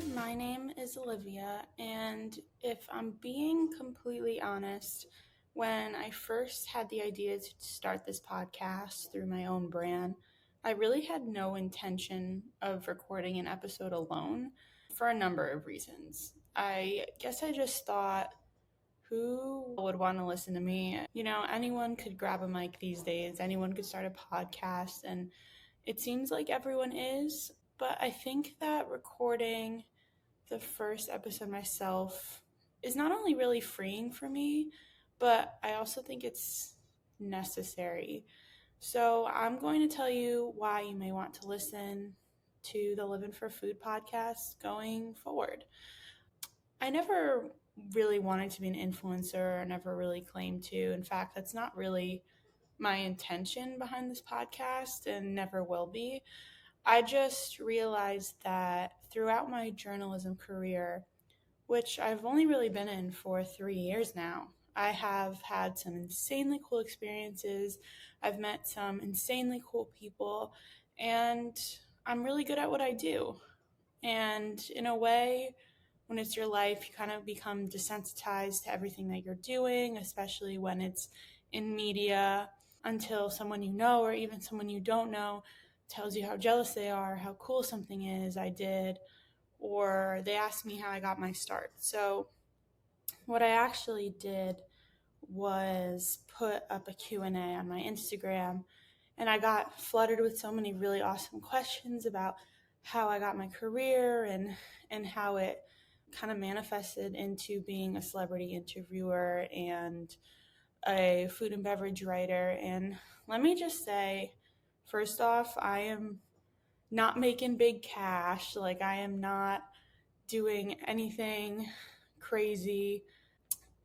everyone. My name is Olivia, and if I'm being completely honest, when I first had the idea to start this podcast through my own brand, I really had no intention of recording an episode alone for a number of reasons. I guess I just thought, who would want to listen to me? Anyone could grab a mic these days, anyone could start a podcast, and it seems like everyone is, but I think that recording the first episode myself is not only really freeing for me, but I also think it's necessary. So I'm going to tell you why you may want to listen to the Livvin for Food podcast going forward. I never really wanted to be an influencer. I never really claimed to. In fact, that's not really my intention behind this podcast and never will be. I just realized that throughout my journalism career, which I've only really been in for 3 years now, I have had some insanely cool experiences. I've met some insanely cool people, and I'm really good at what I do. And in a way, when it's your life, you kind of become desensitized to everything that you're doing, especially when it's in media, until someone you know or even someone you don't know tells you how jealous they are, how cool something is I did, or they ask me how I got my start. So what I actually did was put up a Q&A on my Instagram, and I got flooded with so many really awesome questions about how I got my career and how it kind of manifested into being a celebrity interviewer and a food and beverage writer. And let me just say, first off, I am not making big cash. Like, I am not doing anything crazy,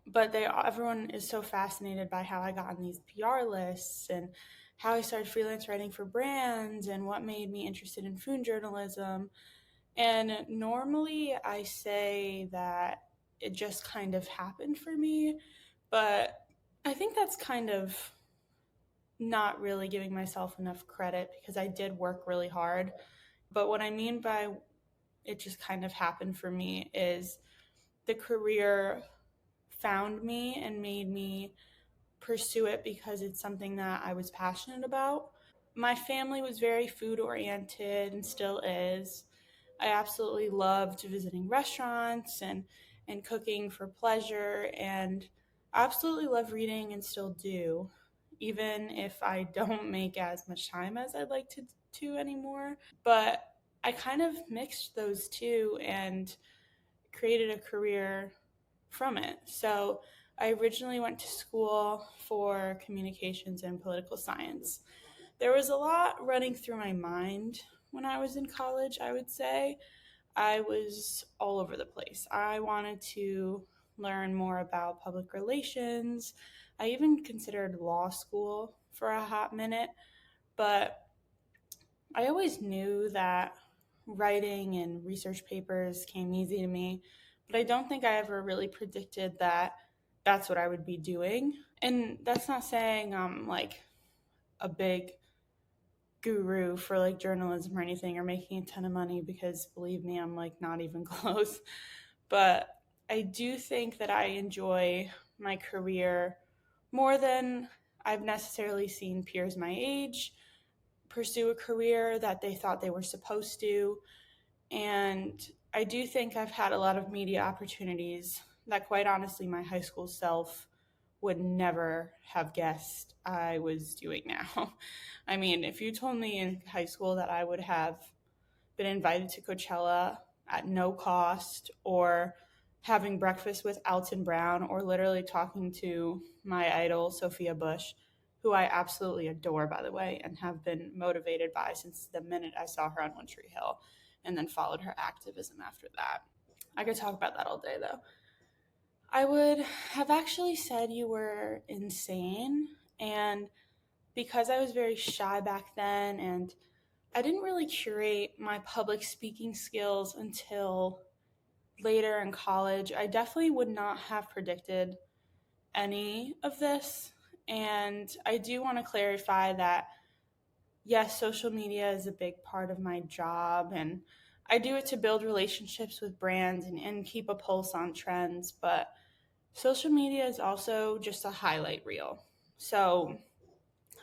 but everyone is so fascinated by how I got on these PR lists and how I started freelance writing for brands and what made me interested in food journalism. And normally I say that it just kind of happened for me, but I think that's kind of not really giving myself enough credit because I did work really hard. But what I mean by it just kind of happened for me is the career found me and made me pursue it because it's something that I was passionate about. My family was very food oriented and still is. I absolutely loved visiting restaurants and cooking for pleasure, and I absolutely love reading and still do, even if I don't make as much time as I'd like to anymore. But I kind of mixed those two and created a career from it. So I originally went to school for communications and political science. There was a lot running through my mind when I was in college, I would say. I was all over the place. I wanted to learn more about public relations. I even considered law school for a hot minute, but I always knew that writing and research papers came easy to me, but I don't think I ever really predicted that that's what I would be doing. And that's not saying I'm like a big guru for like journalism or anything or making a ton of money, because believe me, I'm like not even close. But I do think that I enjoy my career more than I've necessarily seen peers my age pursue a career that they thought they were supposed to. And I do think I've had a lot of media opportunities that, quite honestly, my high school self would never have guessed I was doing now. I mean, if you told me in high school that I would have been invited to Coachella at no cost, or having breakfast with Alton Brown, or literally talking to my idol, Sophia Bush, who I absolutely adore, by the way, and have been motivated by since the minute I saw her on One Tree Hill, and then followed her activism after that. I could talk about that all day, though. I would have actually said you were insane, and because I was very shy back then, and I didn't really curate my public speaking skills until later in college, I definitely would not have predicted any of this. And I do want to clarify that, yes, social media is a big part of my job, and I do it to build relationships with brands and keep a pulse on trends, but social media is also just a highlight reel. So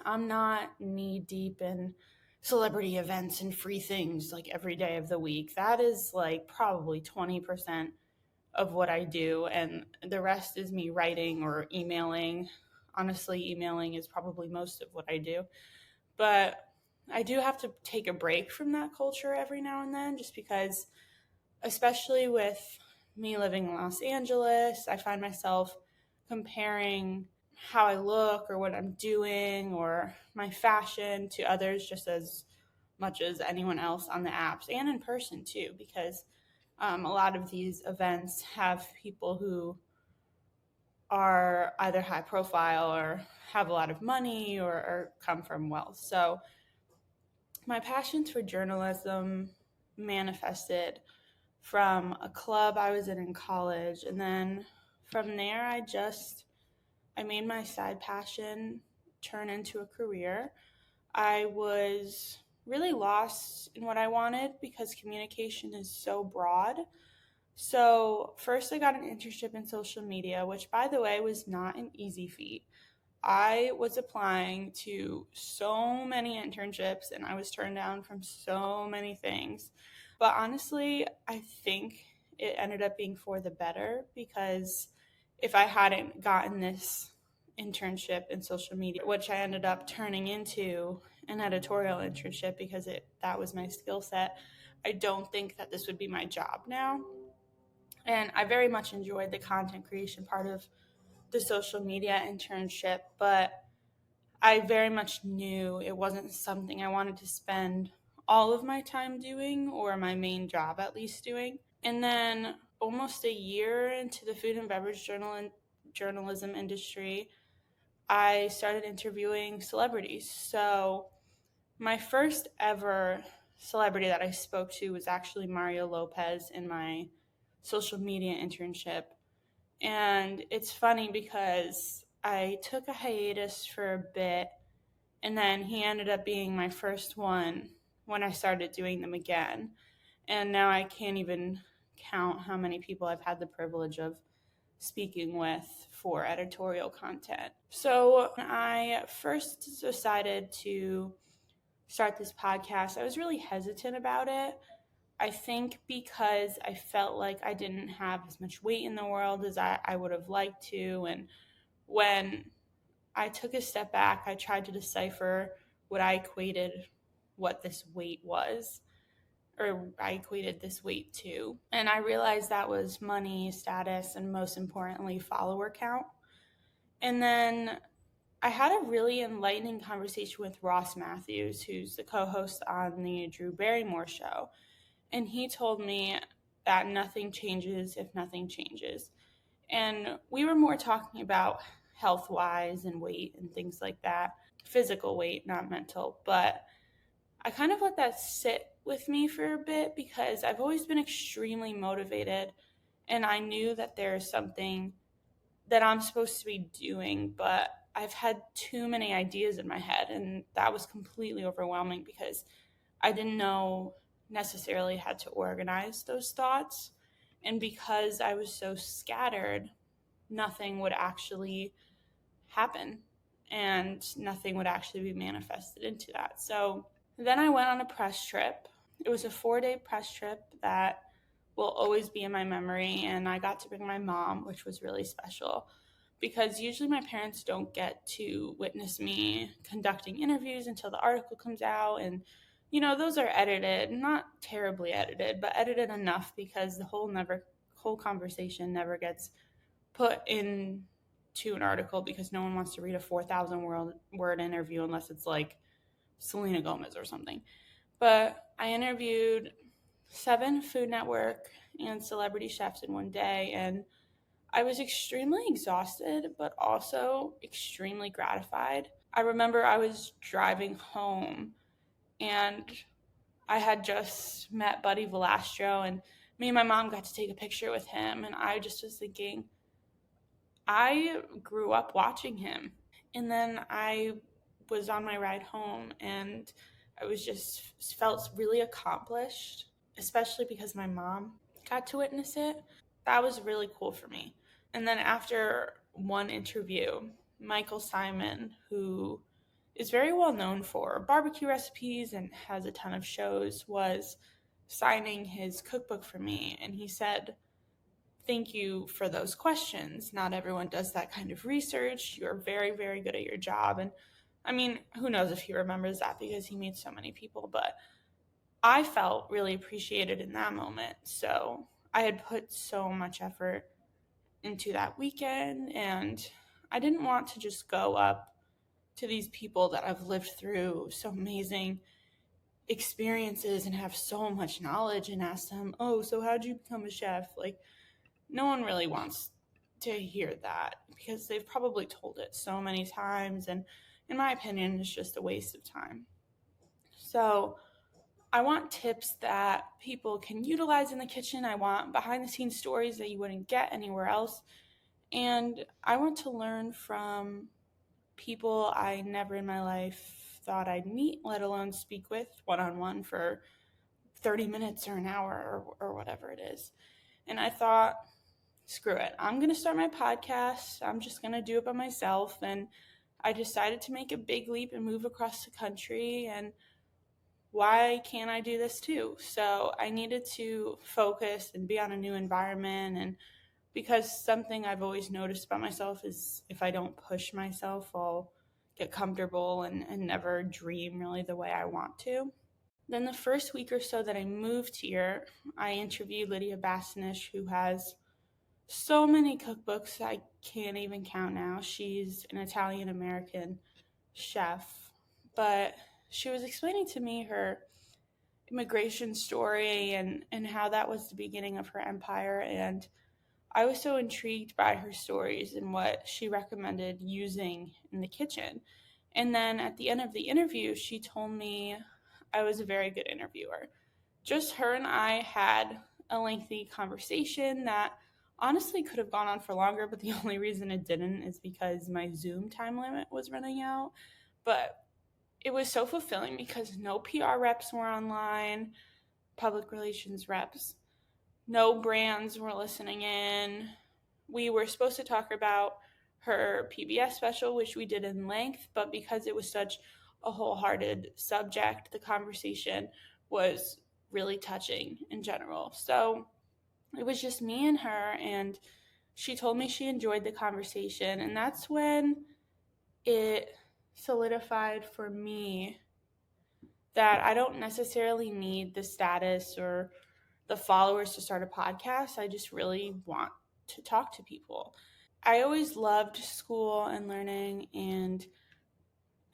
I'm not knee deep in celebrity events and free things like every day of the week. That is like probably 20% of what I do, and the rest is me writing or emailing. Honestly, emailing is probably most of what I do. But I do have to take a break from that culture every now and then just because, especially with me living in Los Angeles, I find myself comparing how I look or what I'm doing or my fashion to others just as much as anyone else on the apps and in person too, because a lot of these events have people who are either high profile or have a lot of money or come from wealth. So my passions for journalism manifested from a club I was in college, and then from there I made my side passion turn into a career. I was really lost in what I wanted because communication is so broad. So, first, I got an internship in social media, which, by the way, was not an easy feat. I was applying to so many internships and I was turned down from so many things. But honestly, I think it ended up being for the better because if I hadn't gotten this internship in social media, which I ended up turning into an editorial internship because that was my skill set, I don't think that this would be my job now. And I very much enjoyed the content creation part of the social media internship, but I very much knew it wasn't something I wanted to spend all of my time doing, or my main job at least doing. And then almost a year into the food and beverage journalism industry, I started interviewing celebrities. So my first ever celebrity that I spoke to was actually Mario Lopez in my social media internship. And it's funny because I took a hiatus for a bit, and then he ended up being my first one when I started doing them again. And now I can't even count how many people I've had the privilege of speaking with for editorial content. So when I first decided to start this podcast, I was really hesitant about it. I think because I felt like I didn't have as much weight in the world as I would have liked to. And when I took a step back, I tried to decipher what I equated what this weight was, or I equated this weight to. And I realized that was money, status, and most importantly, follower count. And then I had a really enlightening conversation with Ross Matthews, who's the co host on the Drew Barrymore show. And he told me that nothing changes if nothing changes. And we were more talking about health wise and weight and things like that, physical weight, not mental. But I kind of let that sit with me for a bit because I've always been extremely motivated and I knew that there's something that I'm supposed to be doing, but I've had too many ideas in my head and that was completely overwhelming because I didn't know necessarily how to organize those thoughts. And because I was so scattered, nothing would actually happen and nothing would actually be manifested into that. So then I went on a press trip. It was a 4-day press trip that will always be in my memory. And I got to bring my mom, which was really special because usually my parents don't get to witness me conducting interviews until the article comes out. And, you know, those are edited, not terribly edited, but edited enough because the whole conversation never gets put into an article because no one wants to read a 4,000 word interview unless it's like Selena Gomez or something. But I interviewed 7 Food Network and celebrity chefs in one day, and I was extremely exhausted, but also extremely gratified. I remember I was driving home and I had just met Buddy Velastro, and me and my mom got to take a picture with him, and I just was thinking, I grew up watching him. And then I was on my ride home and I was just felt really accomplished. especially because my mom got to witness it. That was really cool for me. And then after one interview, Michael Simon, who is very well known for barbecue recipes and has a ton of shows, was signing his cookbook for me. And he said, "Thank you for those questions. Not everyone does that kind of research. You're very, very good at your job." And I mean, who knows if he remembers that because he meets so many people, but I felt really appreciated in that moment. So I had put so much effort into that weekend, and I didn't want to just go up to these people that I've lived through so amazing experiences and have so much knowledge and ask them, "Oh, so how'd you become a chef?" Like, no one really wants to hear that because they've probably told it so many times, and in my opinion, it's just a waste of time. So I want tips that people can utilize in the kitchen. I want behind the scenes stories that you wouldn't get anywhere else. And I want to learn from people I never in my life thought I'd meet, let alone speak with one on one for 30 minutes or an hour or whatever it is. And I thought, screw it. I'm going to start my podcast. I'm just going to do it by myself. And I decided to make a big leap and move across the country. And why can't I do this too? So I needed to focus and be on a new environment. And because something I've always noticed about myself is if I don't push myself, I'll get comfortable and never dream really the way I want to. Then the first week or so that I moved here, I interviewed Lydia Bassinish, who has so many cookbooks I can't even count now. She's an Italian American chef, but she was explaining to me her immigration story and how that was the beginning of her empire. And I was so intrigued by her stories and what she recommended using in the kitchen. And then at the end of the interview, she told me I was a very good interviewer. Just her and I had a lengthy conversation that honestly could have gone on for longer, but the only reason it didn't is because my Zoom time limit was running out. But it was so fulfilling because no PR reps were online, public relations reps, no brands were listening in. We were supposed to talk about her PBS special, which we did in length, but because it was such a wholehearted subject, the conversation was really touching in general. So it was just me and her, and she told me she enjoyed the conversation, and that's when it solidified for me that I don't necessarily need the status or the followers to start a podcast. I just really want to talk to people. I always loved school and learning, and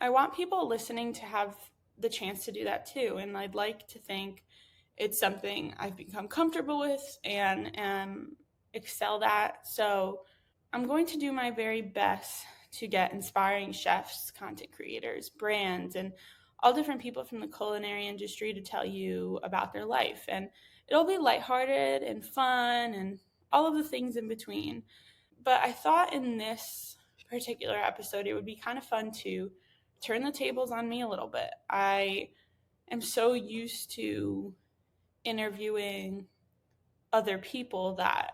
I want people listening to have the chance to do that too. And I'd like to think it's something I've become comfortable with and excelled at. So I'm going to do my very best to get inspiring chefs, content creators, brands, and all different people from the culinary industry to tell you about their life. And it'll be lighthearted and fun and all of the things in between. But I thought in this particular episode, it would be kind of fun to turn the tables on me a little bit. I am so used to interviewing other people that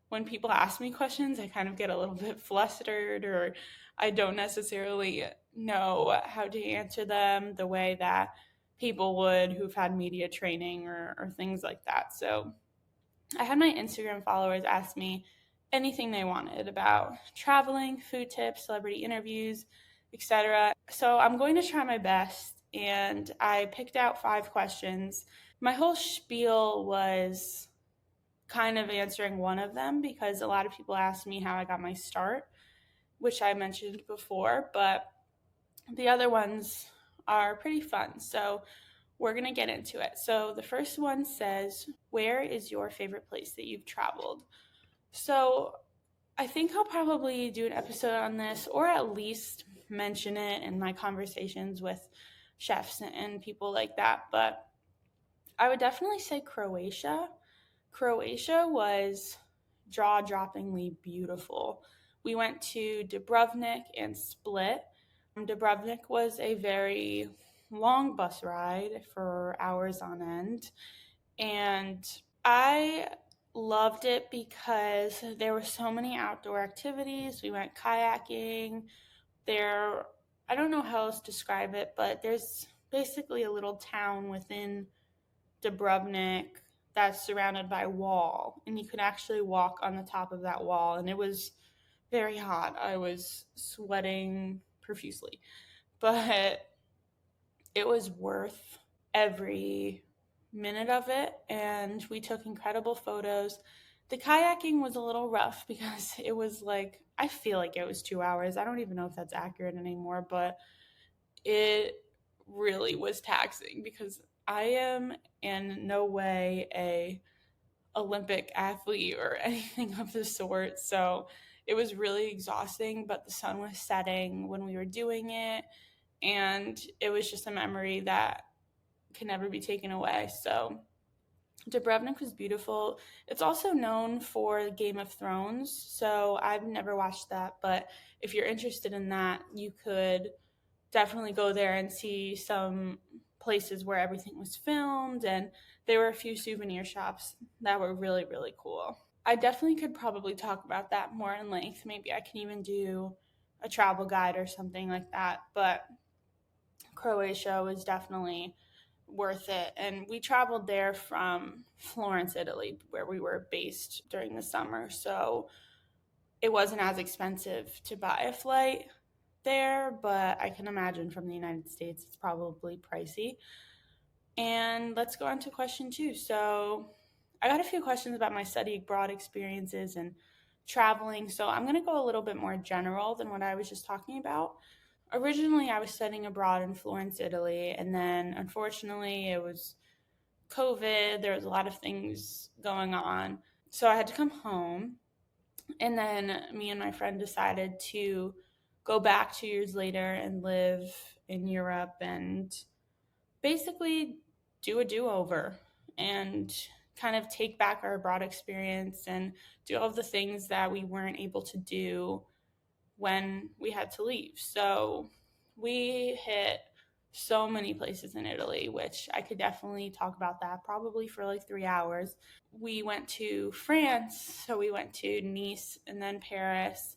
when people ask me questions, I kind of get a little bit flustered, or I don't necessarily know how to answer them the way that people would who've had media training or things like that. So I had my Instagram followers ask me anything they wanted about traveling, food tips, celebrity interviews, etc. So I'm going to try my best, and I picked out 5 questions. My whole spiel was kind of answering one of them because a lot of people asked me how I got my start, which I mentioned before, but the other ones are pretty fun. So we're going to get into it. So the first one says, "Where is your favorite place that you've traveled?" So I think I'll probably do an episode on this, or at least mention it in my conversations with chefs and people like that. But I would definitely say Croatia. Croatia was jaw-droppingly beautiful. We went to Dubrovnik and Split. Dubrovnik was a very long bus ride for hours on end. And I loved it because there were so many outdoor activities. We went kayaking. There, I don't know how else to describe it, but there's basically a little town within Dubrovnik that's surrounded by a wall, and you could actually walk on the top of that wall, and it was very hot. I was sweating profusely, but it was worth every minute of it, and we took incredible photos. The kayaking was a little rough because it was like, I feel like it was 2 hours. I don't even know if that's accurate anymore, but it really was taxing because I am in no way a Olympic athlete or anything of the sort. So it was really exhausting, but the sun was setting when we were doing it, and it was just a memory that can never be taken away. So Dubrovnik was beautiful. It's also known for Game of Thrones, so I've never watched that, but if you're interested in that, you could definitely go there and see some places where everything was filmed, and there were a few souvenir shops that were really, really cool. I definitely could probably talk about that more in length. Maybe I can even do a travel guide or something like that, but Croatia was definitely worth it. And we traveled there from Florence, Italy, where we were based during the summer. So it wasn't as expensive to buy a flight there, but I can imagine from the United States it's probably pricey. And let's go on to question 2. So I got a few questions about my study abroad experiences and traveling. So I'm going to go a little bit more general than what I was just talking about. Originally, I was studying abroad in Florence, Italy, and then unfortunately, it was COVID. There was a lot of things going on. So I had to come home. And then me and my friend decided to go back 2 years later and live in Europe and basically do a do over and kind of take back our abroad experience and do all of the things that we weren't able to do when we had to leave. So we hit so many places in Italy, which I could definitely talk about that probably for like 3 hours. We went to France, so we went to Nice and then Paris.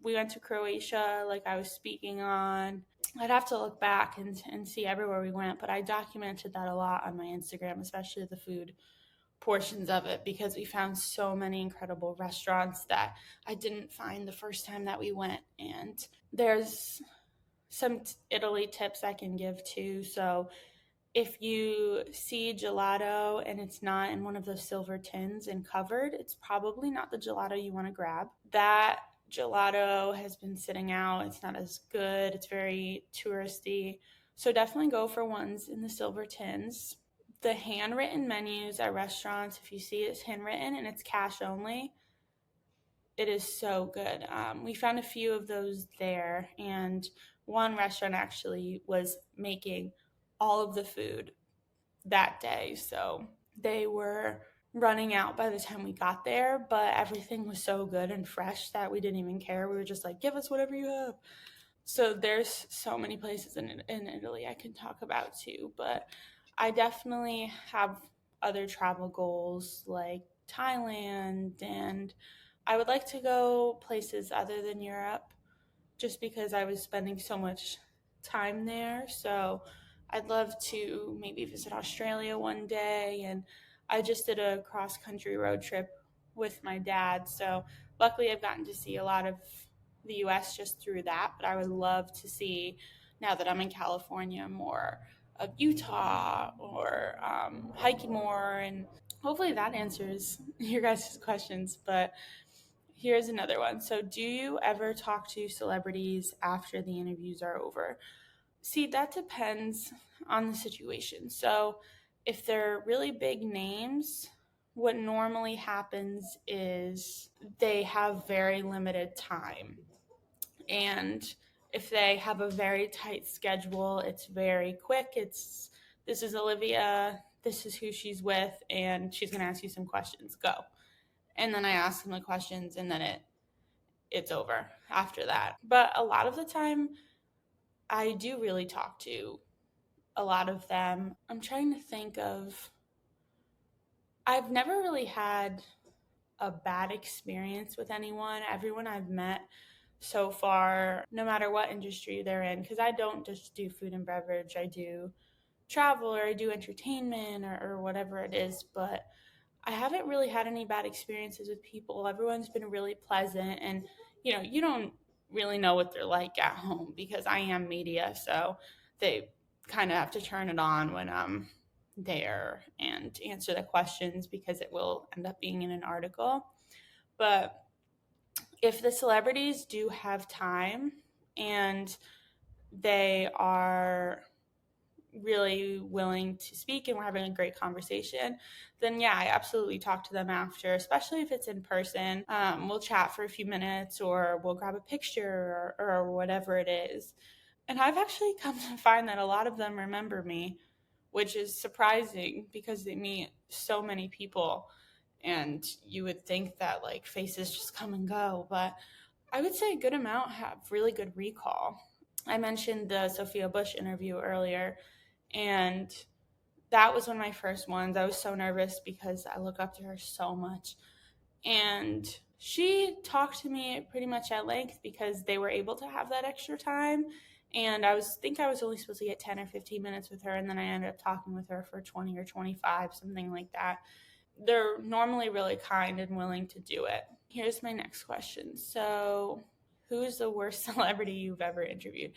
We went to Croatia, like I was speaking on. I'd have to look back and see everywhere we went, but I documented that a lot on my Instagram, especially the food portions of it, because we found so many incredible restaurants that I didn't find the first time that we went. And there's some Italy tips I can give too. So if you see gelato and it's not in one of those silver tins and covered, it's probably not the gelato you want to grab. That gelato has been sitting out. It's not as good. It's very touristy. So definitely go for ones in the silver tins. The handwritten menus at restaurants, if you see it's handwritten and it's cash only, it is so good. We found a few of those there, and one restaurant actually was making all of the food that day. So they were running out by the time we got there, but everything was so good and fresh that we didn't even care. We were just like, give us whatever you have. So there's so many places in Italy I can talk about too, but I definitely have other travel goals like Thailand, and I would like to go places other than Europe just because I was spending so much time there. So I'd love to maybe visit Australia one day. And I just did a cross country road trip with my dad. So luckily, I've gotten to see a lot of the US just through that. But I would love to see, now that I'm in California, more of Utah or hiking more. And hopefully that answers your guys' questions. But here's another one. So, do you ever talk to celebrities after the interviews are over? See, that depends on the situation. So, if they're really big names, what normally happens is they have very limited time. And if they have a very tight schedule, it's very quick. It's this is Olivia, this is who she's with, and she's going to ask you some questions. Go. And then I ask them the questions, and then it's over after that. But a lot of the time, I do really talk to a lot of them. I'm trying to think of I've never really had a bad experience with anyone. Everyone I've met so far, no matter what industry they're in, because I don't just do food and beverage, I do travel or I do entertainment or whatever it is, but I haven't really had any bad experiences with people. Everyone's been really pleasant, and you don't really know what they're like at home because I am media, so they kind of have to turn it on when I'm there and answer the questions because it will end up being in an article. But if the celebrities do have time and they are really willing to speak and we're having a great conversation, then yeah, I absolutely talk to them after, especially if it's in person. We'll chat for a few minutes or we'll grab a picture or whatever it is. And I've actually come to find that a lot of them remember me, which is surprising because they meet so many people and you would think that like faces just come and go, but I would say a good amount have really good recall. I mentioned the Sophia Bush interview earlier, and that was one of my first ones. I was so nervous because I look up to her so much. And she talked to me pretty much at length because they were able to have that extra time. And I was only supposed to get 10 or 15 minutes with her, and then I ended up talking with her for 20 or 25, something like that. They're normally really kind and willing to do it. Here's my next question. So, who's the worst celebrity you've ever interviewed?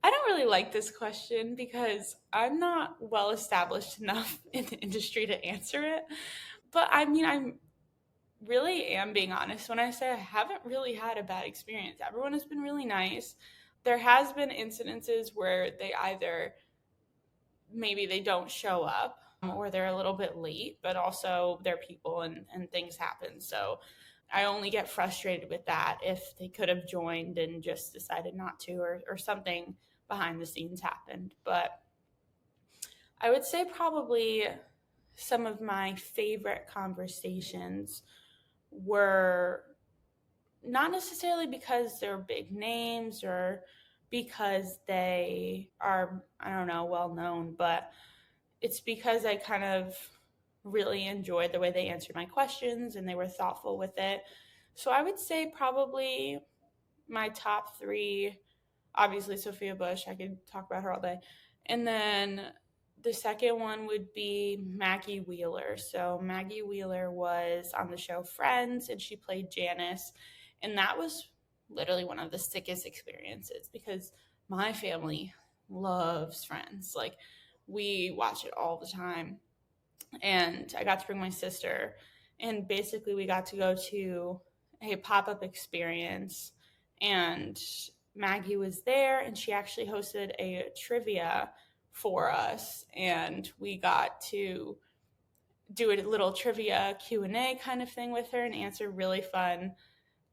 I don't really like this question because I'm not well established enough in the industry to answer it. But I mean, I really am being honest when I say I haven't really had a bad experience. Everyone has been really nice. There has been incidences where they either maybe they don't show up or they're a little bit late, but also they're people and things happen. So I only get frustrated with that if they could have joined and just decided not to, or something behind the scenes happened. But I would say probably some of my favorite conversations were not necessarily because they're big names or because they are, I don't know, well known, but it's because I kind of really enjoyed the way they answered my questions and they were thoughtful with it. So I would say probably my top three, obviously Sophia Bush, I could talk about her all day. And then the second one would be Maggie Wheeler. So Maggie Wheeler was on the show Friends and she played Janice. And that was literally one of the sickest experiences because my family loves Friends. Like, we watch it all the time. And I got to bring my sister. And basically, we got to go to a pop up experience. And Maggie was there, and she actually hosted a trivia for us. And we got to do a little trivia Q&A kind of thing with her and answer really fun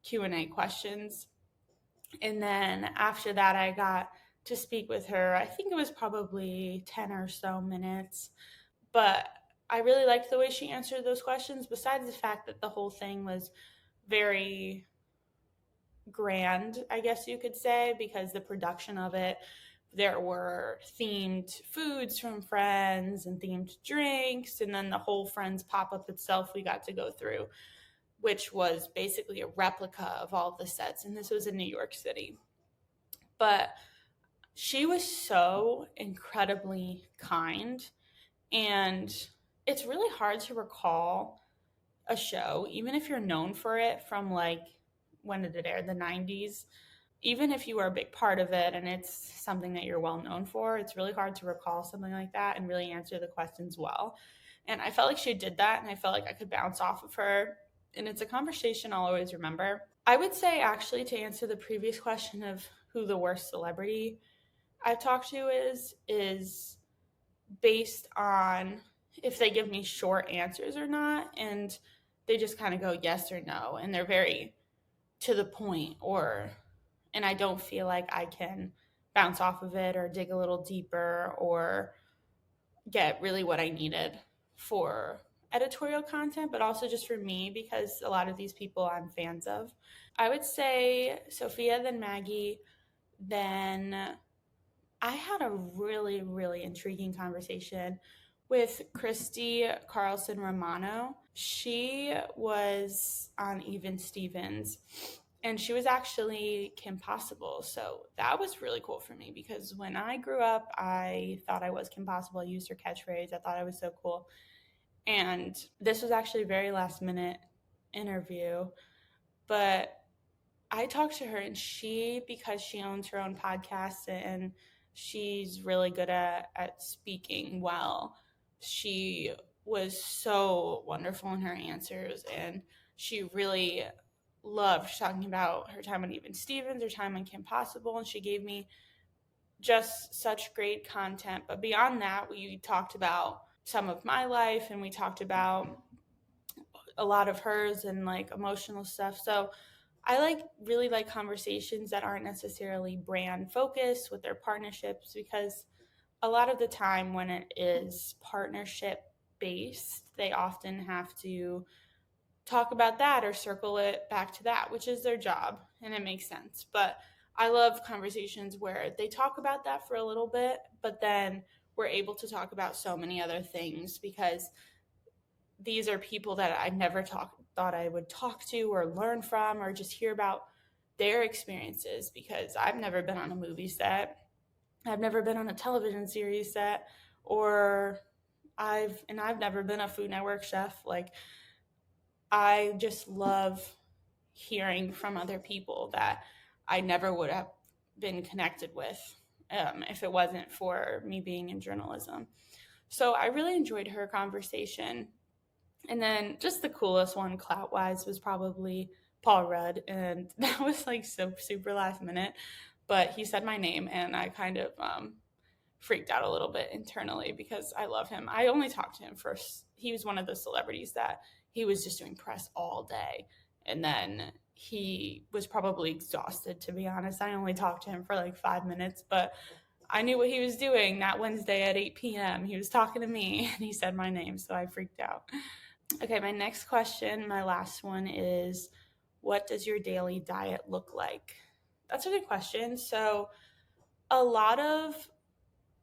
Q&A questions. And then after that, I got to speak with her. I think it was probably 10 or so minutes. But I really liked the way she answered those questions, besides the fact that the whole thing was very grand, I guess you could say, because the production of it, there were themed foods from Friends and themed drinks, and then the whole Friends pop-up itself we got to go through, which was basically a replica of all of the sets, and this was in New York City. But she was so incredibly kind, and it's really hard to recall a show, even if you're known for it from like, when did it air? The 90s. Even if you were a big part of it and it's something that you're well known for, it's really hard to recall something like that and really answer the questions well. And I felt like she did that, and I felt like I could bounce off of her. And it's a conversation I'll always remember. I would say, actually, to answer the previous question of who the worst celebrity I've talked to is based on if they give me short answers or not, and they just kind of go yes or no, and they're very to the point, or and I don't feel like I can bounce off of it or dig a little deeper or get really what I needed for editorial content, but also just for me because a lot of these people I'm fans of. I would say Sophia, then Maggie, then I had a really, really intriguing conversation with Christy Carlson Romano. She was on Even Stevens, and she was actually Kim Possible. So that was really cool for me because when I grew up, I thought I was Kim Possible. I used her catchphrase. I thought I was so cool. And this was actually a very last minute interview, but I talked to her, and because she owns her own podcast and she's really good at speaking well, she was so wonderful in her answers. And she really loved talking about her time on Even Stevens, her time on Kim Possible. And she gave me just such great content. But beyond that, we talked about some of my life, and we talked about a lot of hers and like emotional stuff. So I really like conversations that aren't necessarily brand focused with their partnerships, because a lot of the time when it is partnership based, they often have to talk about that or circle it back to that, which is their job, and it makes sense. But I love conversations where they talk about that for a little bit, but then we're able to talk about so many other things, because these are people that I never thought I would talk to or learn from or just hear about their experiences, because I've never been on a movie set. I've never been on a television series set, or I've never been a Food Network chef. Like, I just love hearing from other people that I never would have been connected with if it wasn't for me being in journalism. So I really enjoyed her conversation. And then just the coolest one, clout wise, was probably Paul Rudd. And that was like so super last minute. But he said my name, and I kind of freaked out a little bit internally because I love him. I only talked to him first. He was one of the celebrities that he was just doing press all day. And then he was probably exhausted, to be honest. I only talked to him for like 5 minutes, but I knew what he was doing that Wednesday at 8 p.m. He was talking to me, and he said my name, so I freaked out. Okay, my next question, my last one is, what does your daily diet look like? That's a good question. So a lot of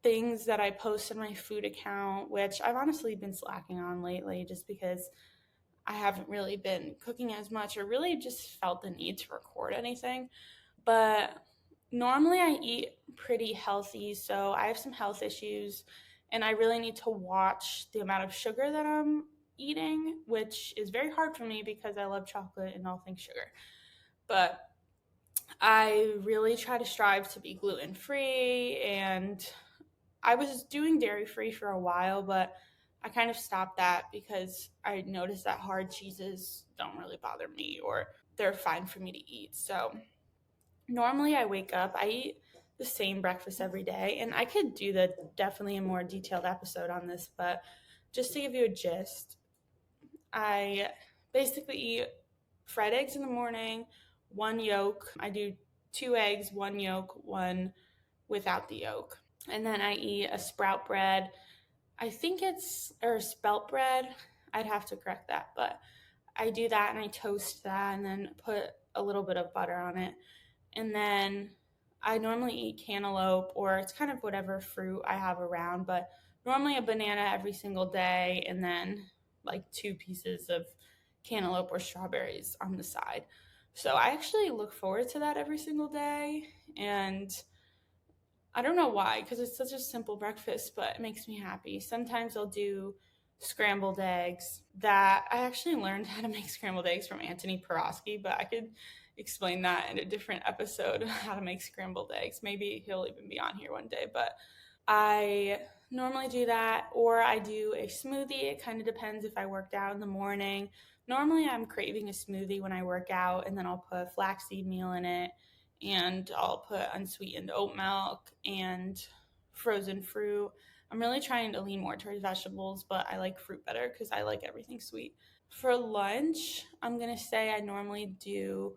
things that I post in my food account, which I've honestly been slacking on lately just because I haven't really been cooking as much or really just felt the need to record anything. But normally I eat pretty healthy, so I have some health issues, and I really need to watch the amount of sugar that I'm eating, which is very hard for me because I love chocolate and all things sugar. But I really try to strive to be gluten free, and I was doing dairy free for a while, but I kind of stopped that because I noticed that hard cheeses don't really bother me, or they're fine for me to eat. So normally I wake up, I eat the same breakfast every day, and I could do definitely a more detailed episode on this, but just to give you a gist, I basically eat fried eggs in the morning, one yolk. I do 2 eggs, one yolk, one without the yolk. And then I eat a sprout bread. I think or spelt bread. I'd have to correct that, but I do that and I toast that and then put a little bit of butter on it. And then I normally eat cantaloupe, or it's kind of whatever fruit I have around, but normally a banana every single day, and then like 2 pieces of cantaloupe or strawberries on the side. So I actually look forward to that every single day. And I don't know why, because it's such a simple breakfast, but it makes me happy. Sometimes I'll do scrambled eggs. That I actually learned how to make scrambled eggs from Anthony Porosky, but I could explain that in a different episode, how to make scrambled eggs. Maybe he'll even be on here one day, but I normally do that, or I do a smoothie. It kind of depends if I worked out in the morning. Normally I'm craving a smoothie when I work out, and then I'll put flaxseed meal in it, and I'll put unsweetened oat milk and frozen fruit. I'm really trying to lean more towards vegetables, but I like fruit better because I like everything sweet. For lunch, I'm going to say I normally do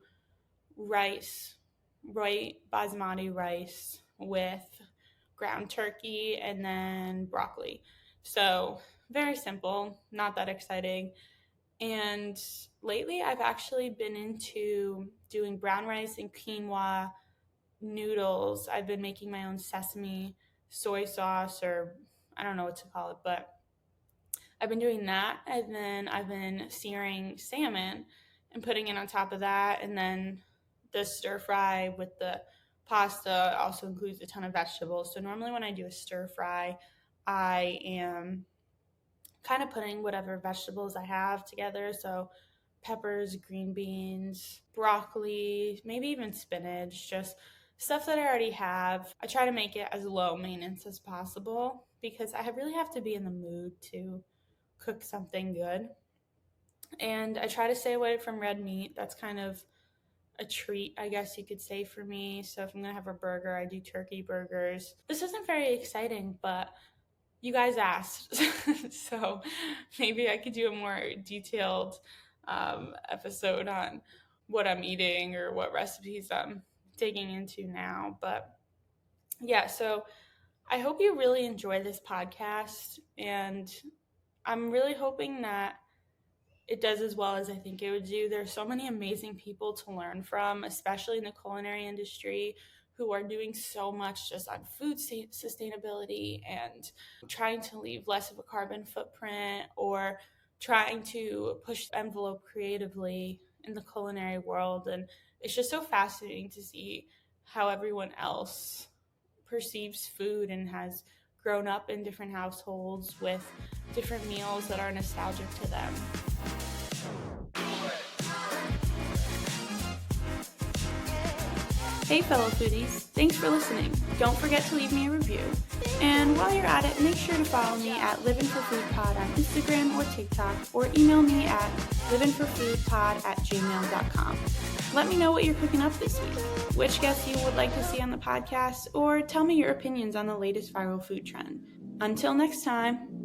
rice, white basmati rice with ground turkey and then broccoli. So very simple, not that exciting. And lately I've actually been into doing brown rice and quinoa noodles. I've been making my own sesame soy sauce, or I don't know what to call it, but I've been doing that, and then I've been searing salmon and putting it on top of that, and then the stir fry with the pasta also includes a ton of vegetables. So normally when I do a stir fry, I am kind of putting whatever vegetables I have together. So peppers, green beans, broccoli, maybe even spinach, just stuff that I already have. I try to make it as low maintenance as possible because I really have to be in the mood to cook something good. And I try to stay away from red meat. That's kind of a treat, I guess you could say, for me. So if I'm going to have a burger, I do turkey burgers. This isn't very exciting, but you guys asked. So maybe I could do a more detailed episode on what I'm eating or what recipes I'm digging into now. But yeah, so I hope you really enjoy this podcast, and I'm really hoping that it does as well as I think it would do. There's so many amazing people to learn from, especially in the culinary industry, who are doing so much just on food sustainability and trying to leave less of a carbon footprint, or trying to push the envelope creatively in the culinary world. And it's just so fascinating to see how everyone else perceives food and has grown up in different households with different meals that are nostalgic to them. Hey fellow foodies, thanks for listening. Don't forget to leave me a review. And while you're at it, make sure to follow me at livvinforfoodpod on Instagram or TikTok, or email me at livvinforfoodpod@gmail.com. Let me know what you're cooking up this week, which guests you would like to see on the podcast, or tell me your opinions on the latest viral food trend. Until next time.